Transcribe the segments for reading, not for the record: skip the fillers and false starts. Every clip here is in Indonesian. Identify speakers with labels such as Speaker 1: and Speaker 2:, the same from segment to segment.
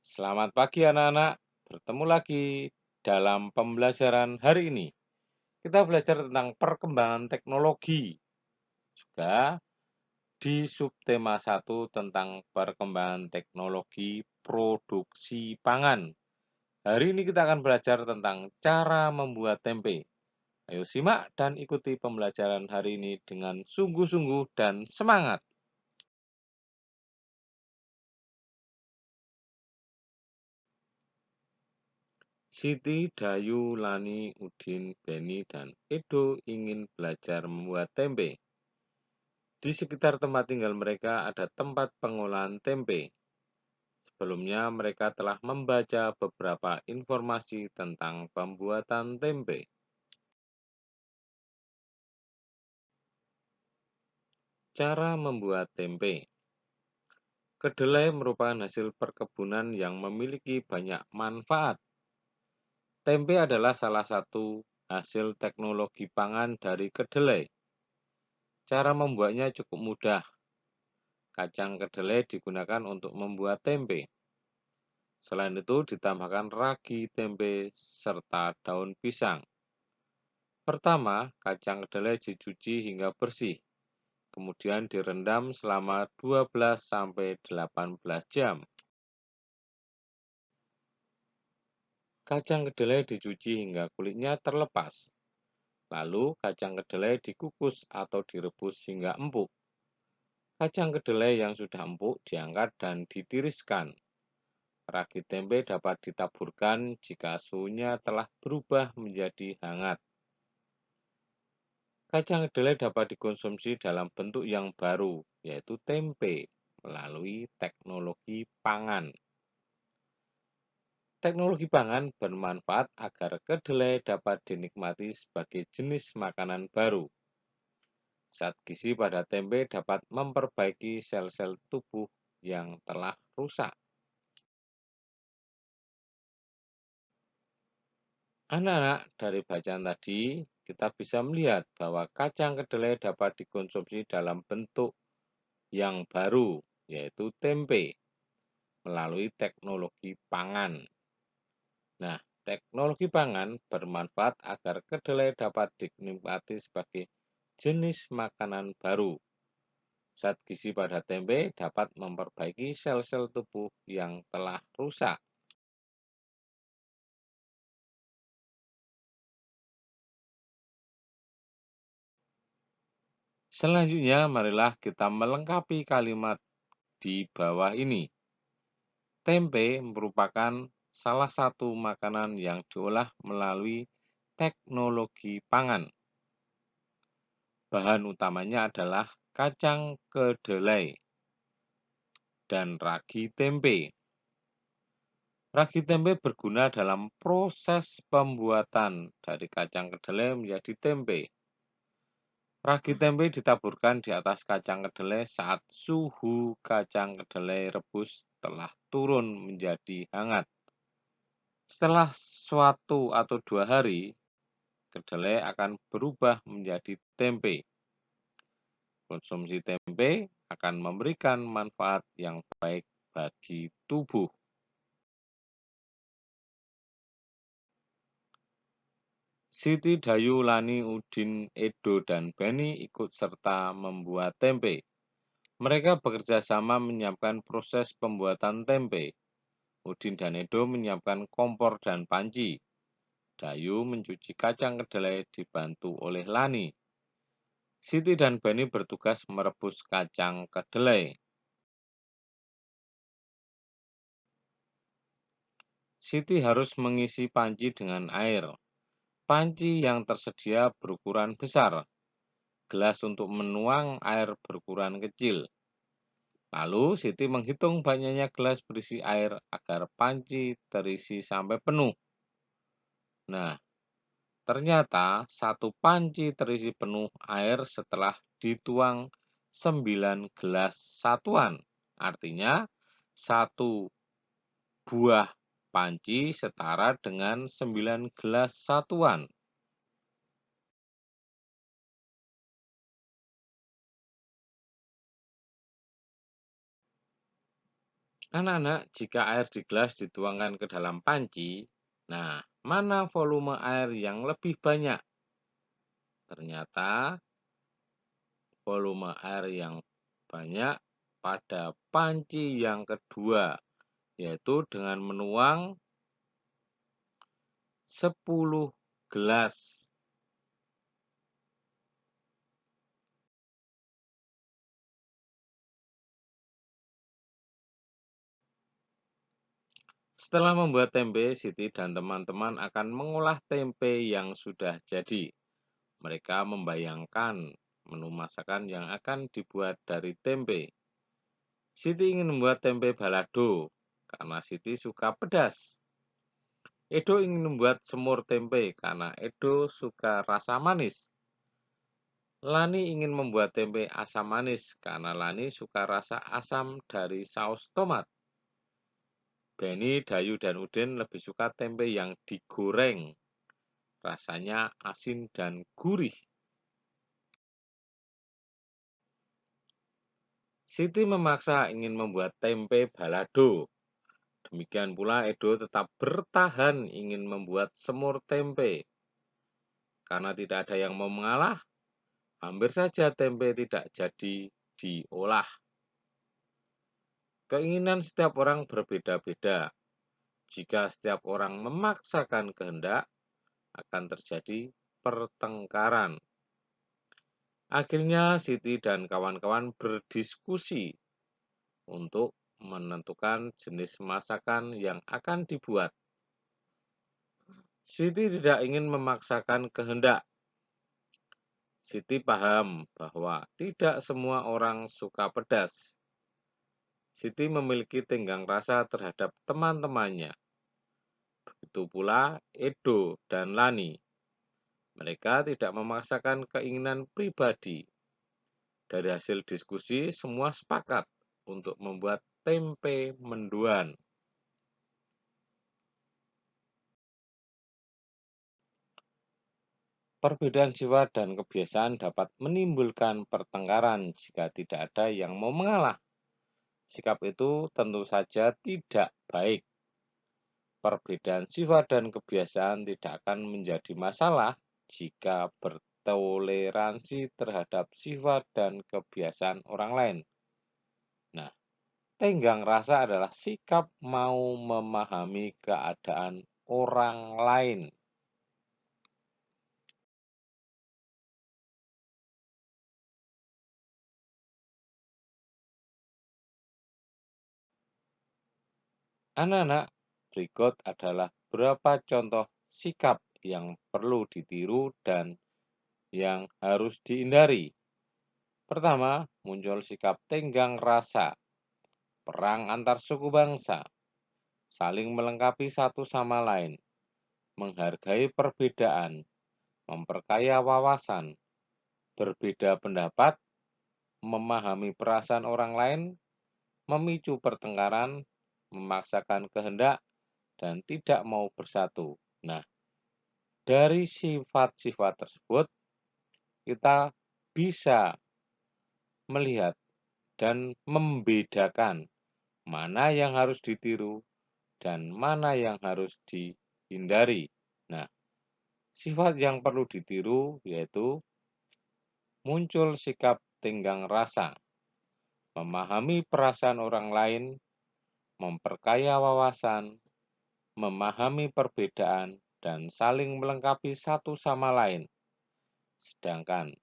Speaker 1: Selamat pagi anak-anak, bertemu lagi dalam pembelajaran hari ini. Kita belajar tentang perkembangan teknologi. Juga di subtema 1 tentang perkembangan teknologi produksi pangan. Hari ini kita akan belajar tentang cara membuat tempe. Ayo simak dan ikuti pembelajaran hari ini dengan sungguh-sungguh dan semangat. Siti, Dayu, Lani, Udin, Beni, dan Edo ingin belajar membuat tempe. Di sekitar tempat tinggal mereka ada tempat pengolahan tempe. Sebelumnya mereka telah membaca beberapa informasi tentang pembuatan tempe. Cara membuat tempe. Kedelai merupakan hasil perkebunan yang memiliki banyak manfaat. Tempe adalah salah satu hasil teknologi pangan dari kedelai. Cara membuatnya cukup mudah. Kacang kedelai digunakan untuk membuat tempe. Selain itu ditambahkan ragi tempe serta daun pisang. Pertama, kacang kedelai dicuci hingga bersih. Kemudian direndam selama 12-18 jam. Kacang kedelai dicuci hingga kulitnya terlepas. Lalu kacang kedelai dikukus atau direbus hingga empuk. Kacang kedelai yang sudah empuk diangkat dan ditiriskan. Ragi tempe dapat ditaburkan jika suhunya telah berubah menjadi hangat. Kacang kedelai dapat dikonsumsi dalam bentuk yang baru, yaitu tempe, melalui teknologi pangan. Teknologi pangan bermanfaat agar kedelai dapat dinikmati sebagai jenis makanan baru. Zat gizi pada tempe dapat memperbaiki sel-sel tubuh yang telah rusak. Anak-anak, dari bacaan tadi, kita bisa melihat bahwa kacang kedelai dapat dikonsumsi dalam bentuk yang baru, yaitu tempe, melalui teknologi pangan. Nah, teknologi pangan bermanfaat agar kedelai dapat dinikmati sebagai jenis makanan baru. Zat gizi pada tempe dapat memperbaiki sel-sel tubuh yang telah rusak. Selanjutnya, marilah kita melengkapi kalimat di bawah ini. Tempe merupakan salah satu makanan yang diolah melalui teknologi pangan. Bahan utamanya adalah kacang kedelai dan ragi tempe. Ragi tempe berguna dalam proses pembuatan dari kacang kedelai menjadi tempe. Ragi tempe ditaburkan di atas kacang kedelai saat suhu kacang kedelai rebus telah turun menjadi hangat. Setelah 1 atau 2 hari, kedelai akan berubah menjadi tempe. Konsumsi tempe akan memberikan manfaat yang baik bagi tubuh. Siti, Dayu, Lani, Udin, Edo, dan Beni ikut serta membuat tempe. Mereka bekerja sama menyiapkan proses pembuatan tempe. Udin dan Edo menyiapkan kompor dan panci. Dayu mencuci kacang kedelai dibantu oleh Lani. Siti dan Beni bertugas merebus kacang kedelai. Siti harus mengisi panci dengan air. Panci yang tersedia berukuran besar. Gelas untuk menuang air berukuran kecil. Lalu Siti menghitung banyaknya gelas berisi air agar panci terisi sampai penuh. Nah, ternyata 1 panci terisi penuh air setelah dituang 9 gelas satuan. Artinya 1 buah panci setara dengan 9 gelas satuan. Anak-anak, jika air di gelas dituangkan ke dalam panci, nah, mana volume air yang lebih banyak? Ternyata volume air yang banyak pada panci yang kedua, yaitu dengan menuang 10 gelas. Setelah membuat tempe, Siti dan teman-teman akan mengolah tempe yang sudah jadi. Mereka membayangkan menu masakan yang akan dibuat dari tempe. Siti ingin membuat tempe balado karena Siti suka pedas. Edo ingin membuat semur tempe karena Edo suka rasa manis. Lani ingin membuat tempe asam manis karena Lani suka rasa asam dari saus tomat. Beni, Dayu, dan Udin lebih suka tempe yang digoreng. Rasanya asin dan gurih. Siti memaksa ingin membuat tempe balado. Demikian pula Edo tetap bertahan ingin membuat semur tempe. Karena tidak ada yang mau mengalah, hampir saja tempe tidak jadi diolah. Keinginan setiap orang berbeda-beda. Jika setiap orang memaksakan kehendak, akan terjadi pertengkaran. Akhirnya Siti dan kawan-kawan berdiskusi untuk menentukan jenis masakan yang akan dibuat. Siti tidak ingin memaksakan kehendak. Siti paham bahwa tidak semua orang suka pedas. Siti memiliki tenggang rasa terhadap teman-temannya. Begitu pula Edo dan Lani. Mereka tidak memaksakan keinginan pribadi. Dari hasil diskusi, semua sepakat untuk membuat tempe mendoan. Perbedaan sifat dan kebiasaan dapat menimbulkan pertengkaran jika tidak ada yang mau mengalah. Sikap itu tentu saja tidak baik. Perbedaan sifat dan kebiasaan tidak akan menjadi masalah jika bertoleransi terhadap sifat dan kebiasaan orang lain. Nah, tenggang rasa adalah sikap mau memahami keadaan orang lain. Anak-anak, berikut adalah beberapa contoh sikap yang perlu ditiru dan yang harus dihindari. Pertama, muncul sikap tenggang rasa, perang antar suku bangsa, saling melengkapi satu sama lain, menghargai perbedaan, memperkaya wawasan, berbeda pendapat, memahami perasaan orang lain, memicu pertengkaran, memaksakan kehendak, dan tidak mau bersatu. Nah, dari sifat-sifat tersebut, kita bisa melihat dan membedakan mana yang harus ditiru dan mana yang harus dihindari. Nah, sifat yang perlu ditiru yaitu muncul sikap tenggang rasa, memahami perasaan orang lain, memperkaya wawasan, memahami perbedaan, dan saling melengkapi satu sama lain. Sedangkan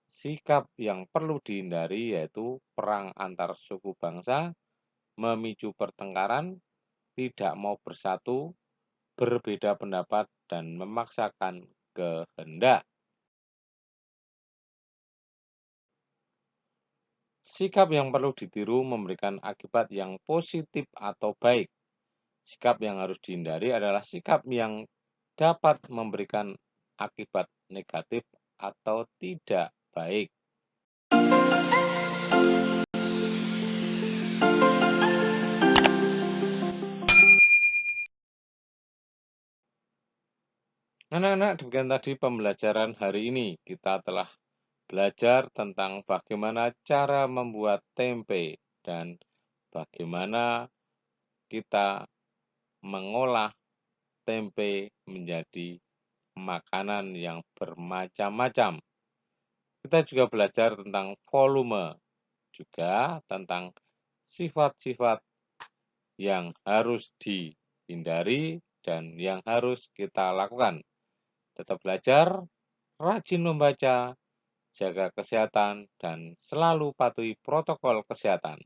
Speaker 1: sikap yang perlu dihindari yaitu perang antar suku bangsa, memicu pertengkaran, tidak mau bersatu, berbeda pendapat, dan memaksakan kehendak. Sikap yang perlu ditiru memberikan akibat yang positif atau baik. Sikap yang harus dihindari adalah sikap yang dapat memberikan akibat negatif atau tidak baik. Anak-anak, demikian tadi pembelajaran hari ini. Kita telah belajar tentang bagaimana cara membuat tempe dan bagaimana kita mengolah tempe menjadi makanan yang bermacam-macam. Kita juga belajar tentang volume, juga tentang sifat-sifat yang harus dihindari dan yang harus kita lakukan. Tetap belajar, rajin membaca, jaga kesehatan, dan selalu patuhi protokol kesehatan.